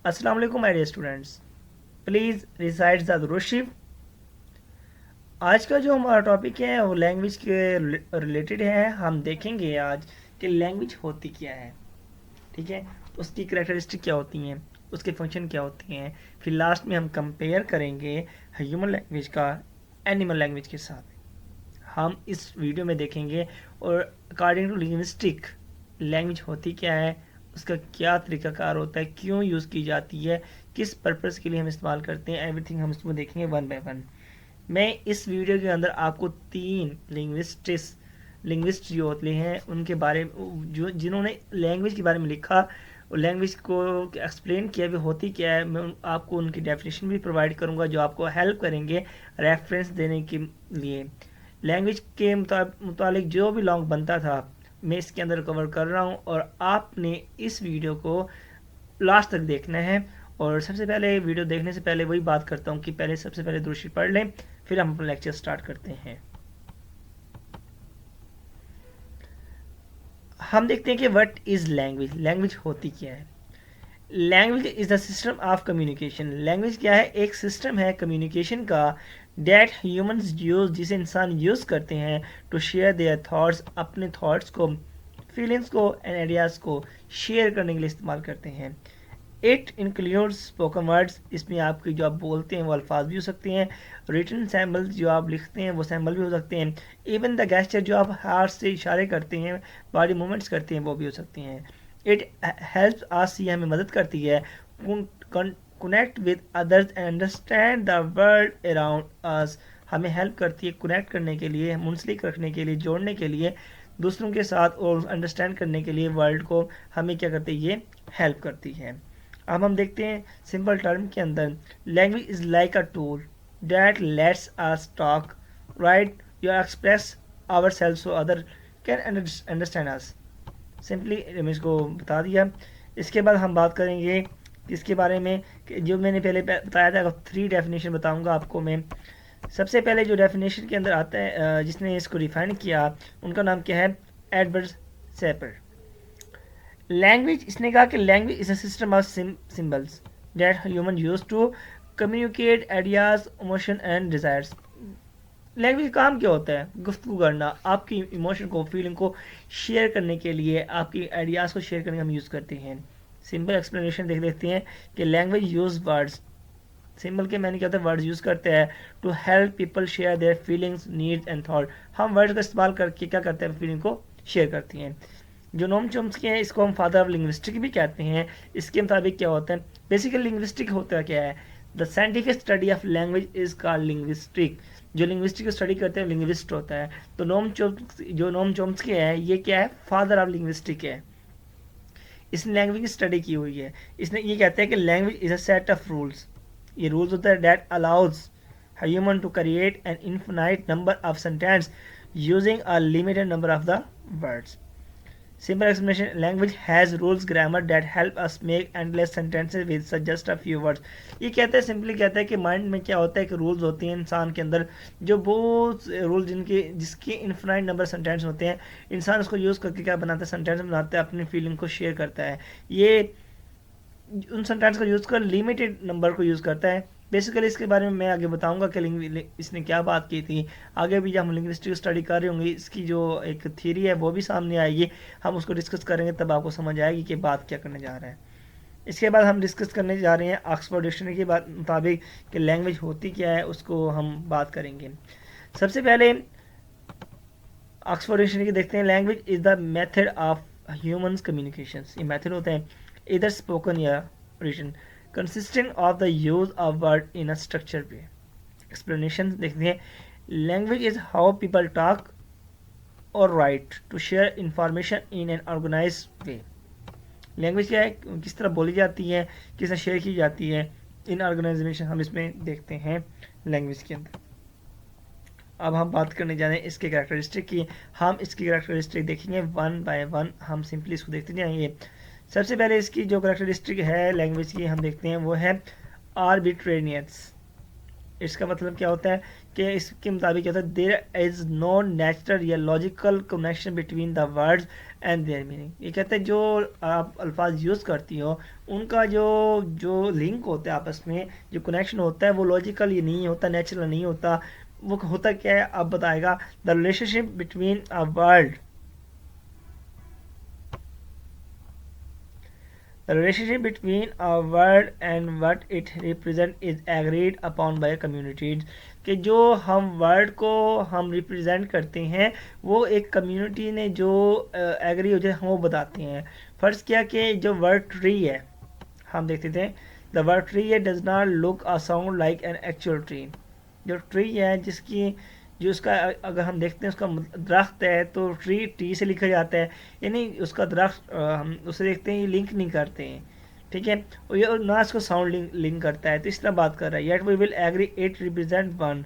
अस्सलाम वालेकुम my dear students, please recite the दुरुशिफ। आज का जो हमारा टॉपिक है वो लैंग्वेज के रिलेटेड है। हम देखेंगे आज कि लैंग्वेज होती क्या है, ठीक है, उसकी करेक्टरिस्टिक क्या होती हैं, उसके फंक्शन क्या होते हैं। फिर लास्ट में हम कंपेयर करेंगे ह्यूमन लैंग्वेज का एनिमल लैंग्वेज के साथ। हम इस वीडियो में देखेंगे और अकॉर्डिंग टू लिंग्विस्टिक लैंग्वेज होती क्या है, उसका क्या तरीकाकार होता है, क्यों यूज़ की जाती है, किस पर्पज़ के लिए हम इस्तेमाल करते हैं, एवरीथिंग हम इसमें देखेंगे वन बाय वन। मैं इस वीडियो के अंदर आपको 3 लिंग्विस्ट जो होते हैं उनके बारे में, जो जिन्होंने लैंग्वेज के बारे में लिखा और लैंग्वेज को एक्सप्लेन किया भी होती क्या है, मैं आपको उनकी डेफिनेशन भी प्रोवाइड करूंगा जो आपको हेल्प करेंगे रेफरेंस देने के लिए। लैंग्वेज के मुतालिक जो भी लॉन्ग बनता था मैं इसके अंदर कवर कर रहा हूँ और आपने इस वीडियो को लास्ट तक देखना है। और सबसे पहले वीडियो देखने से पहले वही बात करता हूँ कि पहले सबसे पहले दुरुशी पढ़ लें, फिर हम अपना लेक्चर स्टार्ट करते हैं। हम देखते हैं कि व्हाट इज़ लैंग्वेज, लैंग्वेज होती क्या है। Language is the system of communication. Language क्या है? एक सिस्टम है कम्युनिकेशन का डेट ह्यूमंस यूज, जिसे इंसान यूज़ करते हैं टू शेयर देयर थॉट्स, अपने थॉट्स को, फीलिंग्स को एंड आइडियाज़ को शेयर करने के लिए इस्तेमाल करते हैं। इट इंक्लूड्स स्पोकन वर्ड्स, इसमें आपकी जो आप बोलते हैं वो अल्फाज भी हो सकते हैं, रिटन सैम्बल्स जो आप लिखते हैं वो सैम्बल भी हो सकते हैं, इवन द गेस्चर जो आप हाथ से इशारे करते हैं, बॉडी मूवमेंट्स करते हैं, वो भी हो सकते हैं। इट हेल्प्स अस, ये हमें मदद करती है connect with others and understand the world around us. हमें हेल्प करती है कनेक्ट करने के लिए, मुंसलिक रखने के लिए, जोड़ने के लिए दूसरों के साथ और अंडरस्टैंड करने के लिए वर्ल्ड को हमें क्या करती है, ये हेल्प करती है। अब हम देखते हैं सिंपल टर्म के अंदर, language is like a tool that lets us talk, right, you express our self so other can understand us. Simply मैंने इसको बता दिया। इसके बाद हम बात करेंगे इसके बारे में कि जो मैंने पहले बताया था, 3 डेफिनेशन बताऊंगा आपको मैं। सबसे पहले जो डेफिनेशन के अंदर आता है, जिसने इसको डिफाइन किया, उनका नाम क्या है? Edward shaper. लैंग्वेज, इसने कहा कि language is a system of symbols that human use to communicate ideas, emotion and desires. Language का काम क्या होता है? गुफ्तगू करना, आपकी इमोशन को, फीलिंग को शेयर करने के लिए, आपकी आइडियाज़ को शेयर करने का हम यूज़ करते हैं। सिंपल एक्सप्लेनेशन देख लेते हैं कि लैंग्वेज यूज वर्ड्स, सिंबल के मैंने क्या होता है, वर्ड्स यूज़ करते हैं to help people share their feelings, needs and thought. हम वर्ड्स का इस्तेमाल करके क्या करते हैं, फीलिंग को शेयर करती हैं। जो नोम चोम्स्की हैं, इसको हम फादर ऑफ लिंग्विस्टिक भी कहते हैं। इसके मुताबिक क्या होता है, बेसिकली लिंग्विस्टिक होता क्या है? The scientific study of language is called linguistic. जो लिंग्विस्टिक स्टडी करते हैं लिंग्विस्ट होता है। तो नोम चोम्स्की है, ये क्या है? फादर ऑफ लिंग्विस्टिक है। इसने लैंग्वेज की स्टडी की हुई है। इसने ये कहते हैं कि language is a set of rules, ये रूल्स होता है that allows human to create an infinite number of sentence using a limited number of the words. Simple explanation, language has rules grammar that help us make endless sentences with just a few words। ये कहते हैं, simply कहता है कि mind में क्या होता है कि रूल्स होती हैं इंसान के अंदर, जो बहुत रूल जिसके इन्फिनाइट नंबर सेंटेंस होते हैं, इंसान उसको यूज़ करके क्या बनाता है, सेंटेंस बनाता है, अपनी फीलिंग को शेयर करता है। ये उन सेंटेंस का यूज़ कर लिमिटेड नंबर को यूज़ करता है। बेसिकली इसके बारे में मैं आगे बताऊंगा कि इसने क्या बात की थी। आगे भी जब हम लिंग्विस्टिक स्टडी कर रहे होंगे, इसकी जो एक थ्योरी है वो भी सामने आएगी, हम उसको डिस्कस करेंगे, तब आपको समझ आएगी कि बात क्या करने जा रहा है। इसके बाद हम डिस्कस करने जा रहे हैं ऑक्सफोर्ड डिक्शनरी के मुताबिक कि लैंग्वेज होती क्या है, उसको हम बात करेंगे। सबसे पहले ऑक्सफोर्ड डिक्शनरी की देखते हैं। Language is the method of human communication. ये मेथड होता है इधर स्पोकन या written, consisting of the use of word in a structure way. Explanation देखते हैं। Language is how people talk और write to share information in an organise way. Language क्या है? किस तरह बोली जाती है, किस तरह शेयर की जाती है इन ऑर्गेनाइजेशन, हम इसमें देखते हैं लैंग्वेज के अंदर। अब हम बात करने जा रहे हैं इसके कैरेक्टरिस्टिक की। हम इसकी कैरेक्टरिस्टिक देखेंगे वन बाय वन, हम सिंपली इसको देखते जाएंगे। सबसे पहले इसकी जो कैरेक्टरिस्टिक है लैंग्वेज की हम देखते हैं वो है आर्बिट्रेरियंस। इसका मतलब क्या होता है कि इसके मुताबिक क्या होता है, देयर इज नो नेचुरल या logical connection between the words and there meaning. ये कहते हैं जो आप अल्फाज यूज़ करती हो उनका जो जो लिंक होता है आपस में, जो कनेक्शन होता है वो लॉजिकल ही नहीं होता, नेचुरल नहीं होता। वो होता क्या है अब बताएगा। The relationship between a world, the relationship between a word and what it represent is agreed upon by communities। कि जो हम वर्ड को हम रिप्रेजेंट करते हैं वो एक कम्युनिटी ने जो एग्री हो जाए हम वो बताते हैं। फर्स्ट किया कि जो वर्ड ट्री है, हम देखते थे द वर्ड ट्री है does not look a sound like an actual tree. जो ट्री है जिसकी जो उसका अगर हम देखते हैं उसका दरख्त है तो ट्री टी से लिखा जाता है, यानी उसका दरख्त हम उसे देखते हैं, ये लिंक नहीं करते हैं। ठीक है, और ये ना इसको साउंड लिंक करता है, तो इस तरह बात कर रहा है। Yet we will agree it represent one.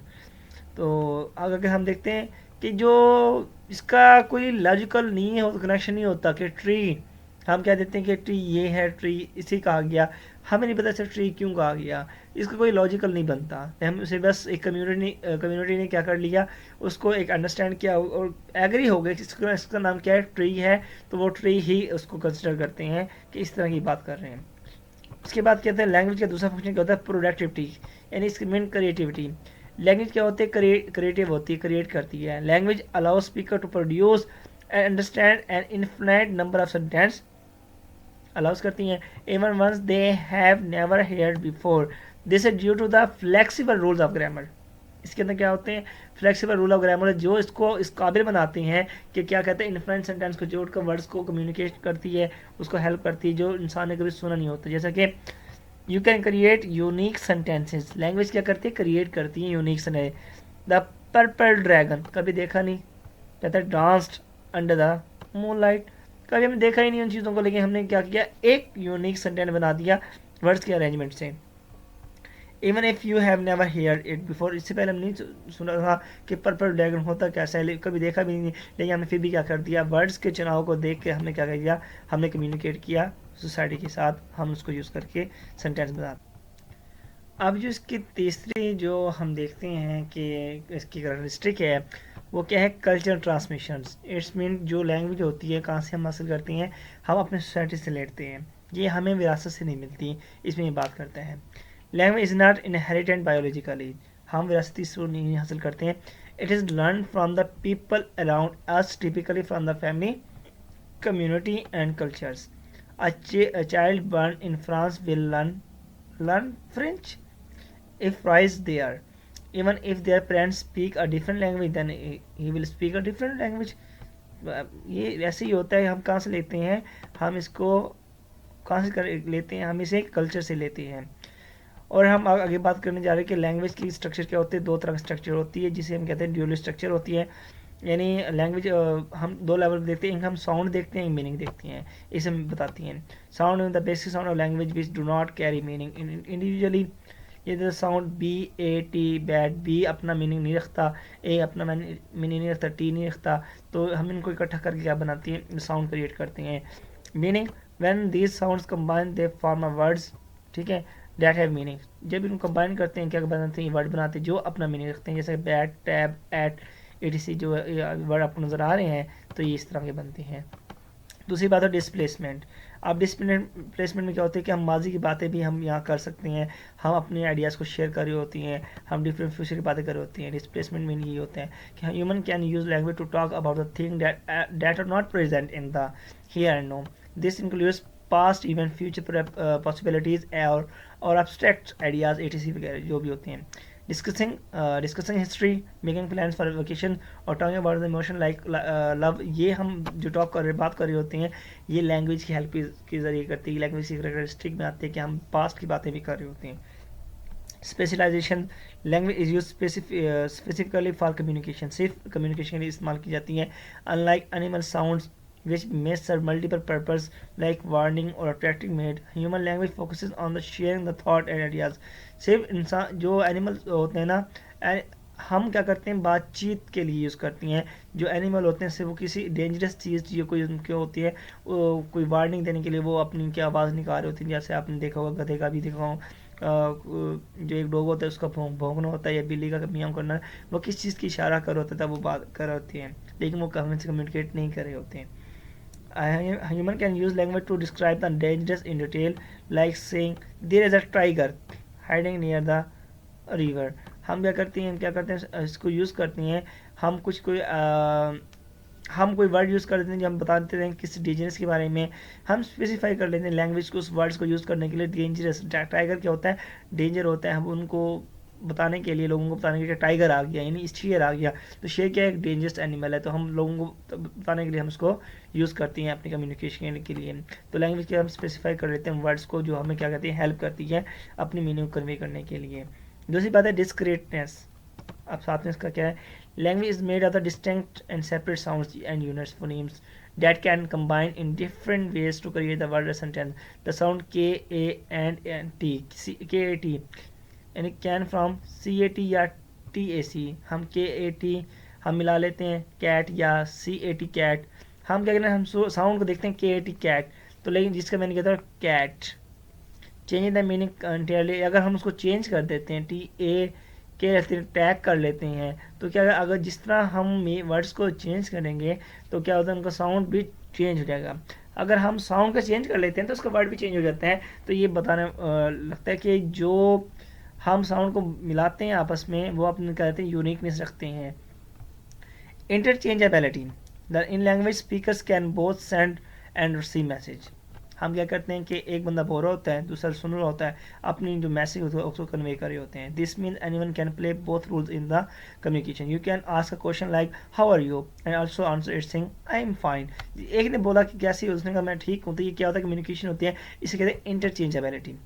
तो अगर हम देखते हैं कि जो इसका कोई लॉजिकल नहीं है, कनेक्शन नहीं होता कि ट्री, हम कह देते हैं कि ट्री ये है, ट्री इसी कहा गया, हमें नहीं पता चल ट्री क्यों कहा गया, इसका कोई लॉजिकल नहीं बनता। हम उसे बस एक कम्युनिटी ने क्या कर लिया, उसको एक अंडरस्टैंड किया और एग्री हो गए इसका नाम क्या है, ट्री है, तो वो ट्री ही उसको कंसिडर करते हैं कि इस तरह की बात कर रहे हैं। उसके बाद कहते हैं लैंग्वेज का दूसरा फंक्शन क्या होता है, प्रोडक्टिविटी, यानी इसकी मेन क्रिएटिविटी। लैंग्वेज क्या होती है, क्रिएटिव होती है, क्रिएट करती है। Language allow speaker to produce and understand an infinite number of sentence, allows करती हैं, even once they have never heard before. This is due to the flexible rules of grammar. इसके अंदर क्या होते हैं, फ्लेक्सिबल रूल ऑफ ग्रामर जो इसको इस काबिल बनाते हैं कि क्या कहते हैं, इनफिनाइट सेंटेंस को जोड़कर वर्ड्स को कम्युनिकेट करती है, उसको हेल्प करती है जो इंसान ने कभी सुना नहीं होता। जैसा कि you can create unique sentences, language क्या करती है, क्रिएट करती है unique sentence. The purple dragon, कभी देखा नहीं, कहता है डांस्ड अंडर द मूनलाइट, कभी हमने देखा ही नहीं उन चीज़ों को, लेकिन हमने क्या किया, एक यूनिक सेंटेंस बना दिया वर्ड्स के अरेंजमेंट से। Even if you have never hear it before, इससे पहले हम नहीं सुना था कि पर्पल ड्रैगन होता कैसा है, कभी देखा भी नहीं, लेकिन हमने फिर भी क्या कर दिया, वर्ड्स के चुनाव को देख के हमने क्या कर दिया, हमने कम्युनिकेट किया सोसाइटी के साथ, हम उसको यूज़ करके सेंटेंस बना। अब जो इसकी तीसरी जो हम देखते हैं कि इसकी करेक्टरिस्टिक है वो क्या है, कल्चर ट्रांसमिशंस। इट्स मीन जो लैंग्वेज होती है कहाँ से हम हासिल करते हैं, हम अपने सोसाइटी से लेते हैं, ये हमें विरासत से नहीं मिलती, इसमें ये बात करता है। Language is not inherited biologically, हम विरासती स्रोत नहीं हासिल करते हैं। It is learn from the people around us, typically from the family, community and cultures. A child born in France will learn French if raised there. Even if their parents speak a different language, then he will speak a different language. ये ऐसे ही होता है, हम कहाँ से लेते हैं, हम इसको कहाँ से लेते हैं, हम इसे कल्चर से लेते हैं। और हम आगे बात करने जा रहे हैं कि लैंग्वेज की स्ट्रक्चर क्या होती है, दो तरह की स्ट्रक्चर होती है जिसे हम कहते हैं ड्यूअल स्ट्रक्चर होती है। यानी लैंग्वेज हम दो लेवल देखते हैं, एक हम साउंड देखते हैं, एक मीनिंग देखते हैं, इसे हम बताती हैं। Sound the basic sound of language which do not carry meaning individually. ये जो sound B A T bat, B अपना मीनिंग नहीं रखता, ए अपना मीनिंग नहीं रखता, टी नहीं रखता, तो हम इनको इकट्ठा करके क्या बनाती हैं, साउंड क्रिएट करते हैं। Meaning when these sounds combine they form a words, ठीक है, डैट हैव मीनिंग। जब इनको कंबाइन करते हैं क्या बनाते हैं, वर्ड बनाते हैं जो अपना मीनिंग रखते हैं, जैसे बैट, टैब, एट, एटीसी जो वर्ड आपको नज़र आ रहे हैं, तो ये इस तरह के बनते हैं। दूसरी बात है डिस्प्लेसमेंट। अब डिस्प्लेसमेंट में क्या होता है कि हम माजी की बातें भी हम यहाँ कर सकते हैं, हम अपने आइडियाज़ को शेयर कर रही होती हैं, हम डिफरेंट फ्यूचर की बातें कर रही होती हैं। डिस्प्लेसमेंट में ये होता है कि human can use language to talk about the thing that are not present in the here and now. This includes past even future possibilities और abstract आइडियाज़ एटीसी वगैरह जो भी होते हैं। Discussing history, making plans for vacation और talking about the emotion like love, ये हम जो बात कर रहे होते हैं, ये लैंग्वेज की हेल्प के जरिए करती है। लैंग्वेज की करेक्टरिस्टिक में आती है कि हम पास्ट की बातें भी कर रहे होते हैं। Specialisation, language is use specifically for communication, सिर्फ कम्युनिकेशन के लिए इस्तेमाल की जाती है। Unlike animal sounds which may serve multiple purposes like warning or attracting mate, human language focuses on the sharing the thought and ideas। सिर्फ इंसान जो एनिमल होते हैं ना, हम क्या करते हैं, बातचीत के लिए यूज़ करती हैं। जो एनिमल होते हैं सिर्फ वो किसी डेंजरस चीज़ जो कोई उनकी होती है, कोई वार्निंग देने के लिए वो अपनी क्या आवाज़ निकाल रही होती है। जैसे आपने देखा होगा, गधे का भी देखा हो, जो एक डॉग होता है उसका भौंकना होता है, या बिल्ली का मियाँ करना, वो किस चीज़ की इशारा कर होता था, वो बात कर रहे होते हैं, लेकिन वो हमें से कम्युनिकेट नहीं कर रहे होते हैं। human can use language to describe the dangerous in detail, like saying there is a tiger hiding near the river. हम क्या करते हैं इसको यूज़ करते हैं, हम हम कोई वर्ड यूज़ कर देते हैं जो हम बता देते हैं किसी डेंजरस के बारे में, हम स्पेसिफाई कर लेते हैं लैंग्वेज को उस वर्ड्स को यूज़ करने के लिए। डेंजरस टाइगर क्या होता है, डेंजर होता है, हम उनको बताने के लिए, लोगों को बताने के लिए टाइगर आ गया यानी शेर आ गया, तो शेर क्या है, एक डेंजरस एनिमल है, तो हम लोगों को बताने के लिए हम उसको यूज़ करते हैं अपनी कम्युनिकेशन के लिए। तो लैंग्वेज के हम स्पेसिफाई कर लेते हैं वर्ड्स को जो हमें क्या कहती है, हेल्प करती है अपनी मीनिंग कन्वे करने के लिए। दूसरी बात है डिस्क्रीटनेस। अब साथ में इसका क्या है, language is made of the distinct and separate sounds and units phonemes that can combine in different ways to create the word or sentence. The sound K, A, and T, K, A, T, यानी can from CAT या TAC, हम KAT हम मिला लेते हैं cat या CAT cat. हम क्या करते हैं, हम साउंड को देखते हैं KAT कैट, तो लेकिन जिसका मैंने कहता है cat, change the meaning entirely. अगर हम उसको चेंज कर देते हैं TA के रहते हैं, टैग कर लेते हैं, तो क्या अगर जिस तरह हम वर्ड्स को चेंज करेंगे तो क्या होता है, उनका साउंड भी चेंज हो जाएगा। अगर हम साउंड का चेंज कर लेते हैं तो उसका वर्ड भी चेंज हो जाता है। तो ये बताने लगता है कि जो हम साउंड को मिलाते हैं आपस में वो अपने कहते हैं यूनिकनेस रखते हैं। Interchangeability, the in language speakers can both send and receive message. हम क्या करते हैं कि एक बंदा बोल रहा होता है, दूसरा सुन रहा होता है, अपनी जो मैसेज होता है उसको कन्वे कर रहे होते हैं। This mean anyone can play both roles in the communication. You can ask a question like how are you and also answer it saying I am fine. एक ने बोला कि कैसी, उसने कहा मैं ठीक हूँ, तो ये क्या होता है, कम्युनिकेशन होती है, इसे कहते हैं इंटरचेंजेबिलिटी।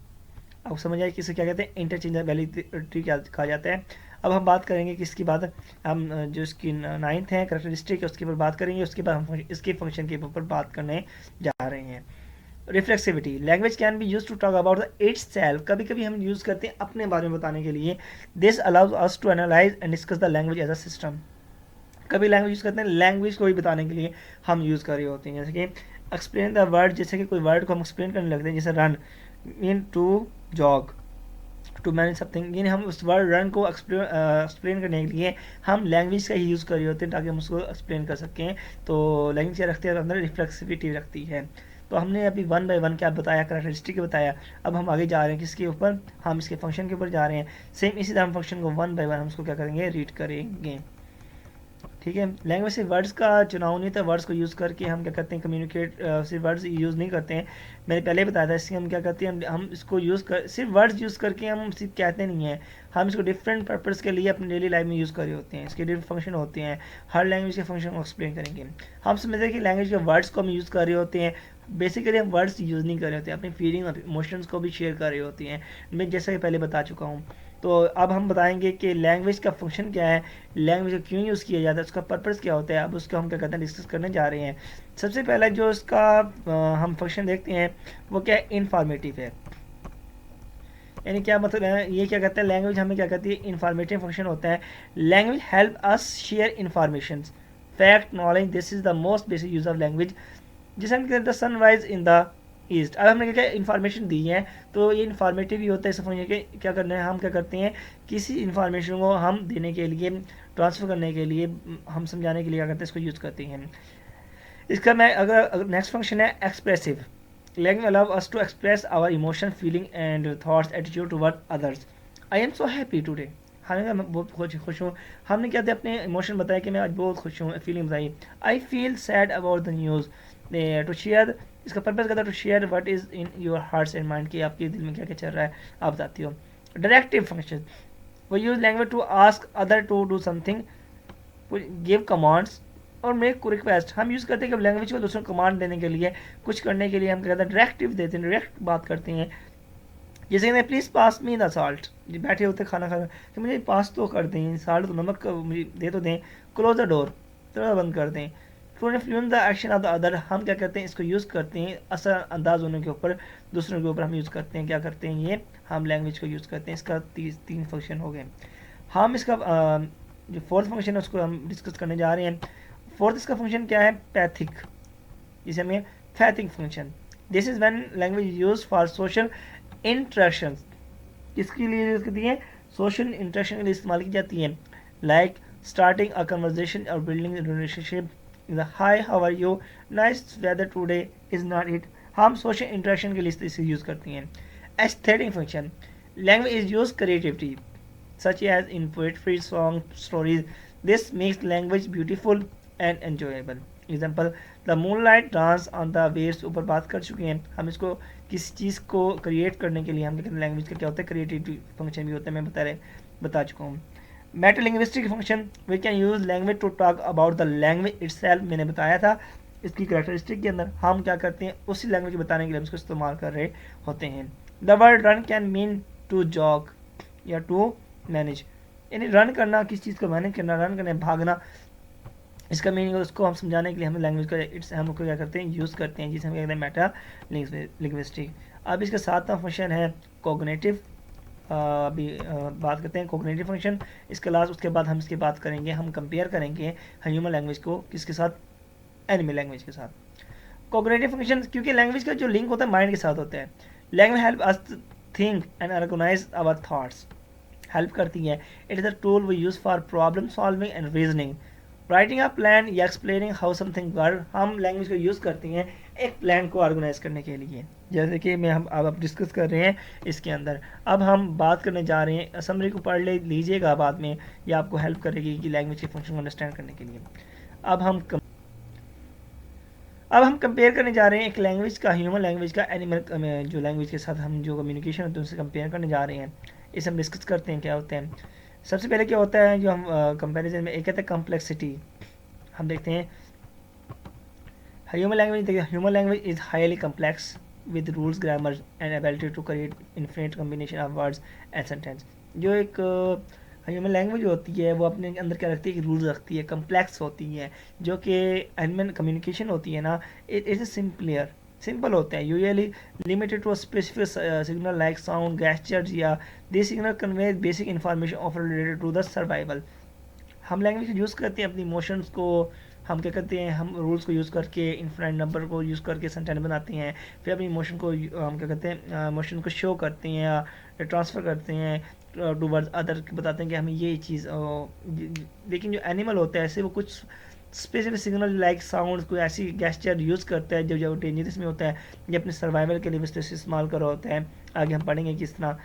आपको समझ आए किसे क्या कहते हैं, इंटरचेंजेबिलिटी क्या कहा जाता है। अब हम बात करेंगे कि इसके बाद हम जो इसकी 9th है कैरेक्टरिस्टिक है उसके ऊपर बात करेंगे, उसके बाद हम इसके फंक्शन के ऊपर बात करने जा रहे हैं। Reflexivity, language can be use to talk about the its self. कभी कभी हम यूज़ करते हैं अपने बारे में बताने के लिए। This allows us to analyse and discuss the language as a system. कभी लैंग्वेज यूज़ करते हैं लैंग्वेज को भी बताने के लिए हम यूज़ कर रहे होते हैं, जैसे कि एक्सप्लेन द वर्ड, जैसे कि कोई वर्ड को हम एक्सप्लेन करने लगते हैं, जैसे run mean to jog to manage something, यानी हम उस वर्ड रन को एक्सप्लेन करने के लिए हम लैंग्वेज का ही यूज़ कर रहे होते हैं ताकि हम उसको एक्सप्लेन कर सकें। तो लैंग्वेज क्या रखती है, अंदर रिफ्लेक्सिविटी रखती है। तो हमने अभी 1 बाय 1 क्या बताया, कैरेक्टरिस्टिक बताया। अब हम आगे जा रहे हैं किसके ऊपर, हम इसके फंक्शन के ऊपर जा रहे हैं। सेम इसी तरह हम फंक्शन को 1 बाय 1 हम उसको क्या करेंगे, रीड करेंगे। ठीक है, लैंग्वेज से वर्ड्स का चुनाव नहीं था, वर्ड्स को यूज़ करके हम क्या करते हैं कम्युनिकेट, सिर्फ वर्ड्स यूज़ नहीं करते हैं, मैंने पहले बताया था। इससे हम क्या करते हैं, हम इसको यूज़ कर सिर्फ वर्ड्स यूज़ करके हम सिर्फ कहते नहीं हैं, हम इसको डिफरेंट पर्पज़ के लिए अपनी डेली लाइफ में यूज़ कर रहे होते हैं। इसके डिफरेंट फंक्शन होते हैं, हर लैंग्वेज के फंक्शन को एक्सप्लेन करेंगे। हम समझते हैं कि लैंग्वेज के वर्ड्स को हम यूज़ कर रहे होते हैं, बेसिकली हम वर्ड्स यूज़ नहीं कर रहे होते हैं, अपनी फीलिंग और इमोशंस को भी शेयर कर रहे होते हैं, मैं जैसा कि पहले बता चुका हूँ। तो अब हम बताएंगे कि लैंग्वेज का फंक्शन क्या है, लैंग्वेज को क्यों यूज़ किया जाता है, उसका पर्पज़ क्या होता है। अब उसको हम क्या करते हैं, डिस्कस करने जा रहे हैं। सबसे पहला जो इसका हम फंक्शन देखते हैं वो क्या है, इन्फॉर्मेटिव है। यानी क्या मतलब है, ये क्या कहता है, लैंग्वेज हमें क्या कहती है, इन्फॉर्मेटिव फंक्शन होता है। Language help us share information, fact, knowledge, this is the most basic use of language. जिसे हम कहते हैं सनराइज इन द ईस्ट। अब हमने क्या इन्फॉर्मेशन दी है तो ये इन्फॉर्मेटिव ही होता है। समझिए कि क्या करना है, हम क्या करते हैं, किसी इन्फॉर्मेशन को हम देने के लिए, ट्रांसफ़र करने के लिए, हम समझाने के लिए क्या करते हैं, इसको यूज़ करते हैं। इसका मैं अगर नेक्स्ट फंक्शन है expressive. Language allow us to express our emotion, feeling and thoughts, attitude toward others. I am so happy today, हमने मैं बहुत खुश हूँ। हमने क्या थे अपने इमोशन बताया कि मैं आज बहुत खुश हूँ, फीलिंग बताई। I feel sad about the news, to share, इसका पर्पज़ क्या था, to share what is in your hearts and mind, कि आपके दिल में क्या क्या चल रहा है आप बताती हो। डायरेक्टिव फंक्शन, वो use language to ask other to do something, give commands और मेक को रिक्वेस्ट। हम यूज़ करते हैं कि लैंग्वेज को दूसरों को कमांड देने के लिए, कुछ करने के लिए हम क्या कहते हैं डायरेक्टिव देते हैं, डायरेक्ट बात करते हैं। जैसे कहते हैं please pass me the salt, बैठे होते खाना खा कि मुझे पास तो कर दें, साल्ट तो नमक मुझे दे तो दें। क्लोज द डोर, दरवाजा बंद कर दें। To influence the action of the other, हम क्या करते हैं इसको यूज़ करते हैं असर अंदाज होने के ऊपर, दूसरों के ऊपर हम यूज़ करते हैं। क्या करते हैं ये, हम लैंग्वेज को यूज़ करते हैं। इसका 3 फंक्शन हो गए। हम इसका जो 4th फंक्शन है उसको हम डिस्कस करने जा रहे हैं। 4th इसका फंक्शन क्या है, पैथिक, जिसे हमें Pethick function. This is when language use for social interaction, इसके लिए यूज़ करती है, सोशल इंटरेक्शन के लिए इस्तेमाल की जाती है। लाइक स्टार्टिंग अ कन्वर्जेशन और building relationship, hi how are you, nice weather today, is not it. हम सोशल इंटरेक्शन के लिए इसे यूज़ करती हैं। Aesthetic function, language is use creativity such as in poetry, song, stories. This makes language beautiful and enjoyable. Example, the moonlight dance on the waves, ऊपर बात कर चुके हैं हम इसको। किस चीज़ को क्रिएट करने के लिए हम कहते हैं लैंग्वेज का क्या होता है, क्रिएटिविटी फंक्शन भी होता है, मैं बता चुका हूँ। Metalinguistic function, we can use language to talk about the language itself, मैंने बताया था इसकी कैरेक्टरिस्टिक के अंदर हम क्या करते हैं, उसी लैंग्वेज को बताने के लिए हम इसको इस्तेमाल कर रहे होते हैं। The word run can mean to jog या टू मैनेज, यानी रन करना, किस चीज़ को मैनेज करना, रन करना, भागना, इसका मीनिंग उसको हम समझाने के लिए हम लैंग्वेज का हम लोग क्या करते हैं, यूज़ करते हैं, जिसे हम कहते हैं मेटा लिंग्विस्टिक। अब इसका सातवां फंक्शन है कोग्निटिव। अभी बात करते हैं कोग्निटिव फंक्शन। इसके लास्ट उसके बाद हम इसकी बात करेंगे, हम कंपेयर करेंगे ह्यूमन लैंग्वेज को किसके साथ, एनिमल लैंग्वेज के साथ। कोग्निटिव फंक्शन, क्योंकि लैंग्वेज का जो लिंक होता है माइंड के साथ होता है। Language help us think and organise our thoughts, help करती है। It is a tool we use for problem solving and reasoning. Writing a plan या एक्सप्लेनिंग हाउ समथिंग वर्क, हम लैंग्वेज को यूज़ करते हैं एक प्लान को ऑर्गेनाइज करने के लिए, जैसे कि मैं हम अब डिस्कस कर रहे हैं इसके अंदर। अब हम बात करने जा रहे हैं, समरी को पढ़ लीजिएगा बाद में, ये आपको हेल्प करेगी कि लैंग्वेज के फंक्शन को अंडरस्टैंड करने के लिए। अब हम कंपेयर करने जा रहे हैं एक लैंग्वेज का, ह्यूमन लैंग्वेज का एनिमल जो लैंग्वेज के साथ हम जो कम्युनिकेशन होते हैं उनसे कंपेयर करने जा रहे हैं। इसे हम डिस्कस करते हैं क्या होते हैं। सबसे पहले क्या होता है जो हम कंपैरिजन में, एक कहते हैं कॉम्प्लेक्सिटी। हम देखते हैं ह्यूमन लैंग्वेज, देखिए human language is highly complex with rules, grammar and ability to create infinite combination of words and sentence. जो एक ह्यूमन लैंग्वेज होती है वो अपने अंदर क्या रखती है कि रूल्स रखती है, कम्प्लेक्स होती है। जो कि एनिमल कम्युनिकेशन होती है ना, इट इज़ सिंपल होता है, usually limited to a specific signal like sound, gestures, या this signal convey basic information of related to the survival. हम लैंग्वेज यूज़ करते हैं अपनी इमोशंस को, हम क्या करते हैं, हम रूल्स को यूज़ करके, इनफाइनाइट नंबर को यूज़ करके सेंटेंस बनाते हैं, फिर अपनी इमोशन को हम क्या करते हैं, इमोशन को शो करते हैं या ट्रांसफ़र करते हैं टू वर्ड्स अदर, बताते हैं कि हमें ये चीज़। लेकिन जो एनिमल होता है ऐसे वो कुछ स्पेसिफिक सिग्नल लाइक साउंड, कोई ऐसी गेस्चर यूज़ करता है जो डेंजरस में होता है, ये अपने सर्वाइवल के लिए इस्तेमाल कर रहा होता है। आगे हम पढ़ेंगे किस तरह।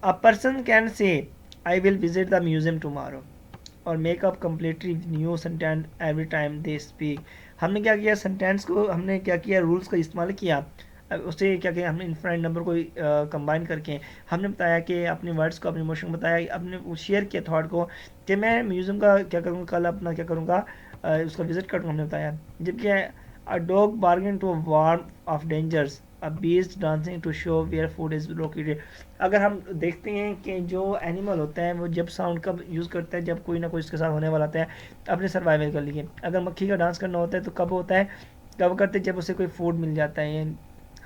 अ person can say I will visit the museum tomorrow और make up completely new sentence every time they speak. हमने क्या किया, सेंटेंस को हमने क्या किया, रूल्स का इस्तेमाल किया। उससे क्या किया, हमने इनफाइनाइट नंबर को कंबाइन करके हमने बताया कि अपने वर्ड्स को, अपने इमोशन को बताया, अपने शेयर किया थॉट को कि मैं म्यूज़ियम का क्या करूँगा, कल अपना क्या करूँगा, उसका विजिट करूँगा, हमने बताया। जबकि a dog bargain to warm off dangers, a beast dancing to show where food is located. अगर हम देखते हैं कि जो एनिमल होता है वो जब साउंड का यूज़ करता है, जब कोई ना कोई इसके साथ होने वाला होता है अपने सर्वाइवल के लिए। अगर मक्खी का डांस करना होता है तो कब होता है, कब करते हैं, जब उसे कोई फूड मिल जाता है,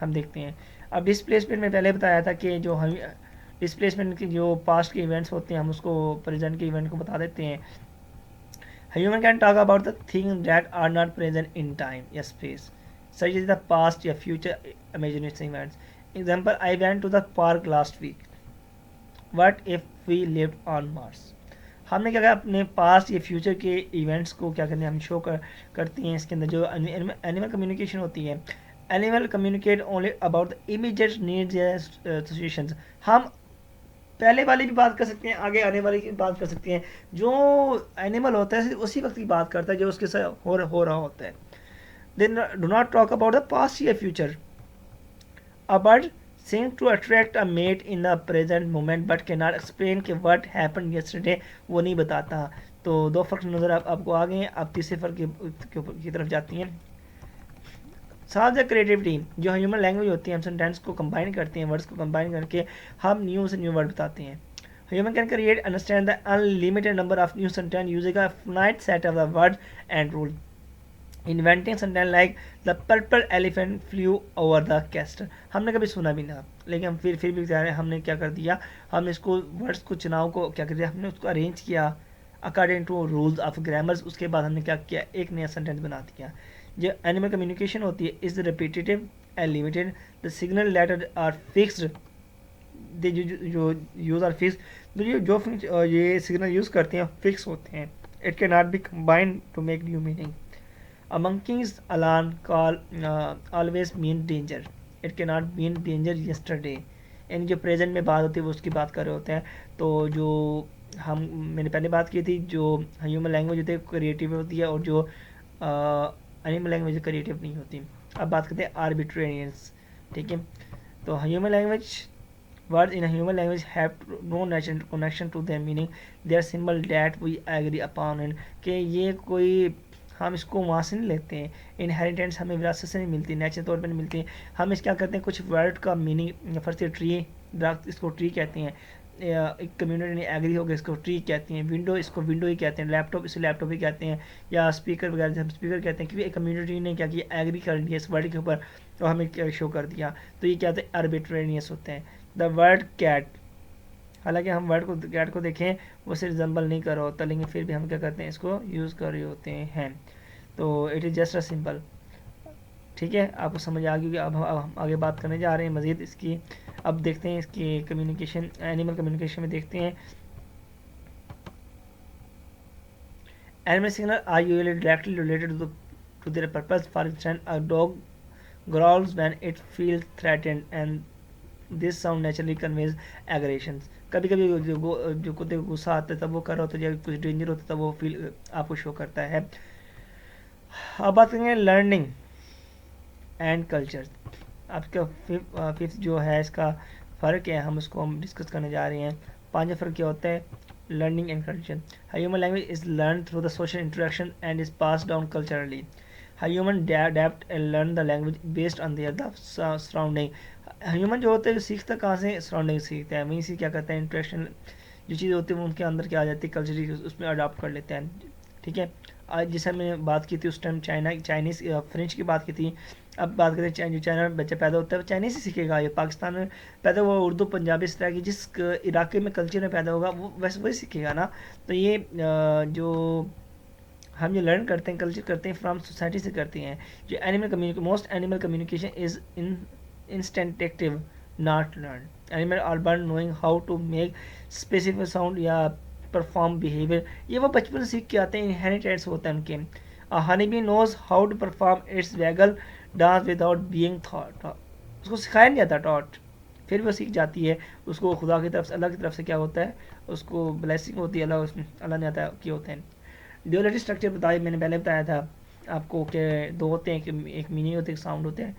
हम देखते हैं। अब डिस्प्लेसमेंट में पहले बताया था कि जो हम डिस्प्लेसमेंट के जो पास्ट के इवेंट्स होते हैं हम उसको प्रेजेंट के इवेंट को बता देते हैं। Human can talk about the thing that are not present in time या space, such as the past या future imagination events. Example, I went to the park last week. What if we lived on Mars? हमने क्या किया, अपने past या future के events को क्या करते हैं, हम शो करते हैं। इसके अंदर जो एनिमल कम्युनिकेशन होती है, animal communicate only about the immediate needs या सिचुएशंस। हम पहले वाली भी बात कर सकते हैं, आगे आने वाली की बात कर सकते हैं। जो एनिमल होता है उसी वक्त की बात करता है जो उसके साथ हो रहा होता है। They do not talk about the past or future. A bird seems to attract a mate in the present moment but cannot explain कि what happened yesterday, वो नहीं बताता। तो दो फर्क नज़र आपको आ गए हैं। अब तीसरे फर्क की तरफ जाती हैं। साथ द क्रिएटिविटी, जो ह्यूमन लैंग्वेज होती है, हम सेंटेंस को कंबाइन करते हैं, वर्ड्स को कंबाइन करके हम न्यू से न्यू वर्ड बताते हैं। Human can create, understand the unlimited number of new sentences using a finite set of the words and rules. Inventing sentence like the purple elephant flu over the castor, हमने कभी सुना भी ना, लेकिन हम फिर भी बता रहे हैं। हमने क्या कर दिया, हमने इसको वर्ड्स को चुनाव को क्या कर दिया, हमने उसको अरेंज किया according to rules of grammars. उसके बाद हमने क्या किया, एक नया सेंटेंस बना दिया। जो एनिमल कम्युनिकेशन होती है is repetitive and limited, the signal letter are fixed, जो यूज आर फिक्स, जो ये सिग्नल यूज़ करते हैं फिक्स होते हैं। It can not be combined to make new meaning. A monkey's alarm call always mean danger. It cannot mean danger yesterday. यानी जो present में बात होती है वो उसकी बात कर रहे होते हैं। तो जो हम मैंने पहले बात की थी, जो ह्यूमन लैंग्वेज होती है क्रिएटिव होती है और जो एनिमल लैंग्वेज क्रिएटिव नहीं होती। अब बात करते हैं आर्बिट्रेरियंस। ठीक है, तो human language words in a human language have no natural connection to their meaning. They are symbol that we agree upon and कि ये कोई हम इसको वहाँ से नहीं लेते हैं, इनहेरिटेंस हमें विरासत से नहीं मिलती, नेचुरल तौर पर नहीं मिलती। हम इस क्या करते हैं, कुछ वर्ड का मीनिंग, फर्स्ट ट्री, दरख्त इसको ट्री कहते हैं, एक कम्युनिटी ने एग्री हो गया इसको ट्री कहते हैं, विंडो इसको विंडो ही कहते हैं, लैपटॉप इसे लैपटॉप ही कहते हैं, या स्पीकर वगैरह हम स्पीकर कहते हैं, क्योंकि एक कम्युनिटी ने क्या किया, एग्री कर लिया इस वर्ड के ऊपर तो हमें शो कर दिया। तो ये क्या होते हैं, आर्बिट्रेरियस होते हैं। द वर्ड कैट, हालांकि हम वर्ड को कैट को देखें वो सिर्फ रिजम्बल नहीं कर रहा होता, लेकिन फिर भी हम क्या करते हैं, इसको यूज़ कर रहे होते हैं। तो it is just a simple. ठीक है, आपको समझ आ गई। अब हम आगे बात करने जा रहे हैं मज़ीद इसकी। अब देखते हैं इसकी कम्युनिकेशन, एनिमल कम्युनिकेशन में देखते हैं। Animal signal are usually directly related to their purpose. For instance, a dog growls when it feels threatened and this sound naturally conveys aggression. कभी कभी जो कुत्ते को गुस्सा आता है तब वो कर रहा होता है, जब कुछ डेंजर होता है तब वो फील आपको शो करता है। अब बात करेंगे लर्निंग एंड कल्चर। आपका फिफ्थ जो है इसका फ़र्क है, हम उसको हम डिस्कस करने जा रहे हैं। पांचवा फ़र्क क्या होता है, learning and culture. Human language is learn through the social interaction and is pass down culturally. Human adapt and learn the language based on their surrounding. Human जो होता है जो सीखता कहाँ से, सराउंडिंग सीखता है। वहीं से क्या करता है, इंटरेक्शन जो चीज़ होती है वो उनके अंदर क्या आ जाती है, कल्चर उसमें अडॉप्ट कर लेते हैं। ठीक है, आज जैसे मैंने बात की थी उस टाइम चाइनीज़ फ्रेंच की बात की थी। अब बात करते हैं जो चाइना में बच्चा पैदा होता है वो चाइनीज़ ही सीखेगा। ये पाकिस्तान में पैदा हुआ उर्दू पंजाबी इस तरह की जिस इलाके में कल्चर में पैदा होगा वो वैसे वही सीखेगा ना। तो ये जो हम जो लर्न करते हैं, कल्चर करते हैं, फ्रॉम सोसाइटी से करते हैं। जो animal most animal communication is instinctive not learn. Animal are born knowing how to make specific sound या परफॉर्म बिहेवियर। ये वो बचपन से सीख के आते हैं, इनहेरिटेंस होता है उनके। Honey bee knows how to perform its waggle dance without being taught. उसको सिखाया नहीं जाता टॉट, फिर वो सीख जाती है। उसको खुदा की तरफ से, अल्लाह की तरफ से क्या होता है, उसको ब्लेसिंग होती है, अल्लाह ने आता किए होते हैं। ड्यूअलिटी स्ट्रक्चर बताया, मैंने पहले बताया था आपको कि दो होते हैं, कि एक मीनिंग होते हैं, एक साउंड होते हैं।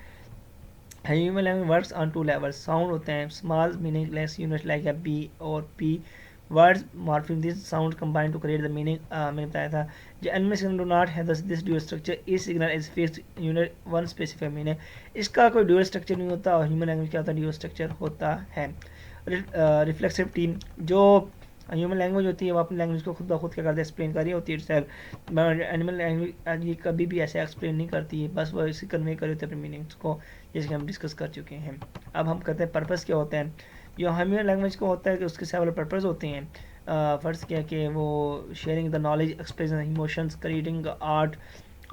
Human language works on two levels. Sound होते हैं small meaningless unit like A B और P words morphing this sound combine to create the meaning. मैंने बताया था जो animal signal do not have this dual structure, इस signal is fixed unit one specific meaning. इसका कोई dual structure नहीं होता, और ह्यूमन लैंग्वेज क्या होता है, ड्यूअल स्ट्रक्चर होता है। रिफ्लेक्सिव टीम, जो ह्यूमन लैंग्वेज होती है वो अपनी लैंग्वेज को खुद ब खुद क्या करते हैं, एक्सप्लेन कर रही होती है सेल्फ। एनिमल लैंग्वेज ये कभी भी ऐसे एक्सप्लेन नहीं करती है, बस वो इसी कन्वे कर होते हैं अपने मीनिंग्स को, जैसे कि हम डिस्कस कर चुके हैं। अब हम करते हैं पर्पस क्या होता है। जो ह्यूमन लैंग्वेज को होता है कि उसके सेवरल पर्पस होते हैं। फर्स्ट क्या कि वो sharing the knowledge, expressing emotions, creating art,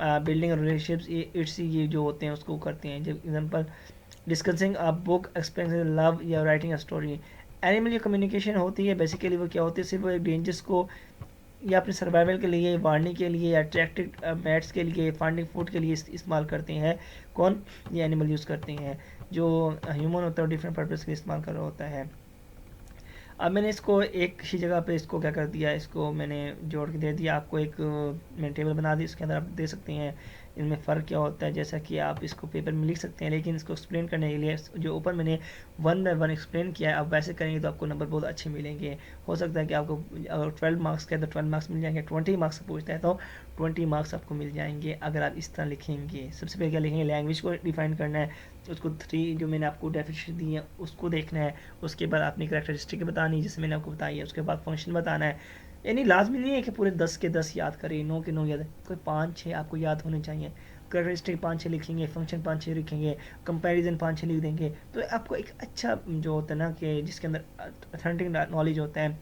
building relationships, it's ये जो होते हैं उसको करते हैं। जब example discussing a book, experiencing love या राइटिंग अ स्टोरी। एनिमल जो कम्युनिकेशन होती है बेसिकली वो क्या होती है, सिर्फ वो एक डेंजर्स को या अपने सर्वाइवल के लिए, वार्निंग के लिए, या अट्रैक्टिव मैट्स के लिए, फाइंडिंग फूड के लिए इस्तेमाल करते हैं। कौन, ये एनिमल यूज़ करते हैं। जो ह्यूमन होता है डिफरेंट पर्पज़ के लिए इस्तेमाल कर रहा होता है। अब मैंने इसको एक ही जगह पे इसको क्या कर दिया, इसको मैंने जोड़ के दे दिया आपको, एक मैंने टेबल बना दी, इसके अंदर आप दे सकते हैं इनमें फ़र्क क्या होता है। जैसा कि आप इसको पेपर में लिख सकते हैं, लेकिन इसको एक्सप्लेन करने के लिए जो ऊपर मैंने वन बाय वन एक्सप्लेन किया है, आप वैसे करेंगे तो आपको नंबर बहुत अच्छे मिलेंगे। हो सकता है कि आपको अगर 12 मार्क्स का है तो 12 मार्क्स मिल जाएंगे, 20 मार्क्स पूछता है तो 20 मार्क्स आपको मिल जाएंगे अगर आप इस तरह लिखेंगे। सबसे पहले क्या लिखेंगे, लैंग्वेज को डिफाइन करना है, उसको 3 जो मैंने आपको डेफिनेशन दी है उसको देखना है। उसके बाद अपनी करैक्टरिस्टिक बतानी है जैसे मैंने आपको बताई है। उसके बाद फंक्शन बताना है। यानी लाजमी नहीं है कि पूरे 10 के 10 याद करें, 9 के 9 याद, कोई 5-6 आपको याद होने चाहिए। करैक्टरिस्टिक 5-6 लिखेंगे, फंक्शन 5-6 लिखेंगे, कंपैरिजन 5-6 लिख देंगे, तो आपको एक अच्छा जो होता है ना कि जिसके अंदर ऑथेंटिक नॉलेज होता है,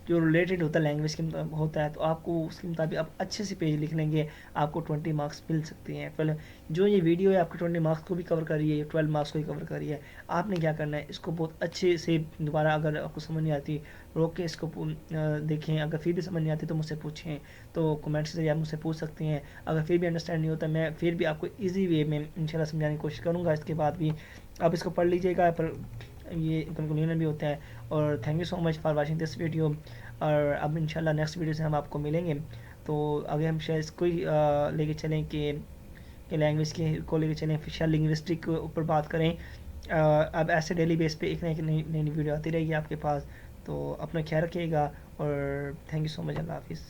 जो रिलेटेड होता है लैंग्वेज के होता है, तो आपको उसके मुताबिक आप अच्छे से पेज लिख लेंगे, आपको 20 मार्क्स मिल सकते हैं। पहले जो ये वीडियो है आपको 20 मार्क्स को भी कवर कर रही है, 12 मार्क्स को भी कवर कर रही है। आपने क्या करना है, इसको बहुत अच्छे से दोबारा अगर आपको समझ नहीं आती रोक के इसको देखें। अगर फिर भी समझ नहीं आती तो मुझसे पूछें, तो कमेंट्स से आप मुझसे पूछ सकते हैं। अगर फिर भी अंडरस्टैंड नहीं होता, मैं फिर भी आपको ईजी वे में इंशाल्लाह समझाने की कोशिश करूँगा। इसके बाद भी आप इसको पढ़ लीजिएगा, पर ये कंक्लूजन भी होता है। और thank you so much for watching this video. और अब इंशाल्लाह नेक्स्ट वीडियो से हम आपको मिलेंगे। तो आगे हम शायद इसको ही लेके चलें कि लैंग्वेज के को लेके चलें, फिर लिंग्विस्टिक के ऊपर बात करें। अब ऐसे डेली बेस पे एक नई नई वीडियो आती रहेगी आपके पास। तो अपना ख्याल रखिएगा और थैंक यू सो मच। अल्लाह हाफिज़।